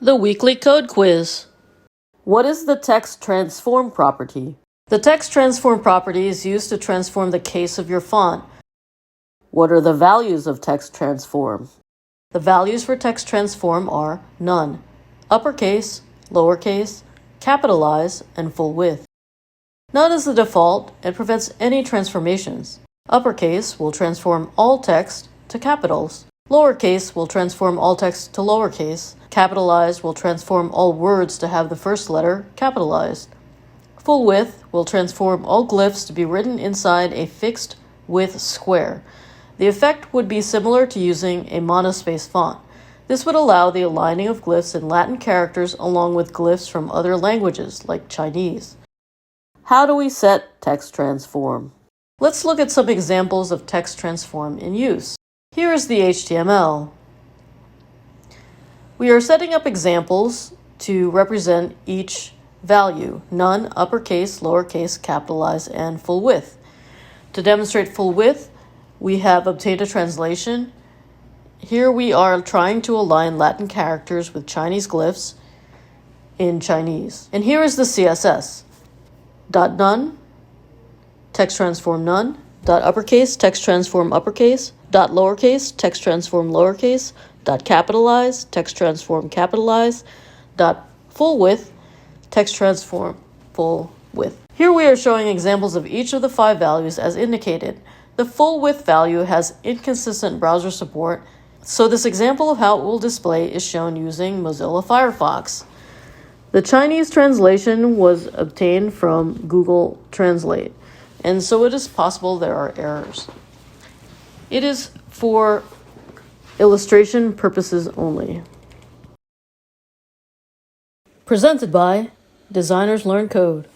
The weekly code quiz. What is the text transform property? The text transform property is used to transform the case of your font. What are the values of text transform? The values for text transform are none, uppercase, lowercase, capitalize, and full width. None is the default and prevents any transformations. Uppercase will transform all text to capitals. Lowercase will transform all text to lowercase. Capitalized will transform all words to have the first letter capitalized. Full width will transform all glyphs to be written inside a fixed width square. The effect would be similar to using a monospace font. This would allow the aligning of glyphs in Latin characters along with glyphs from other languages like Chinese. How do we set text transform? Let's look at some examples of text transform in use. Here is the HTML. We are setting up examples to represent each value: none, uppercase, lowercase, capitalize, and full width. To demonstrate full width, we have obtained a translation. Here we are trying to align Latin characters with Chinese glyphs in Chinese. And here is the CSS. .none, text transform none, .uppercase, text transform uppercase, .lowercase, text transform lowercase, .capitalize, text transform capitalize, .full width, text transform full width. Here we are showing examples of each of the 5 values as indicated. The full width value has inconsistent browser support, so this example of how it will display is shown using Mozilla Firefox. The Chinese translation was obtained from Google Translate, and so it is possible there are errors. It is for illustration purposes only. Presented by Designers Learn Code.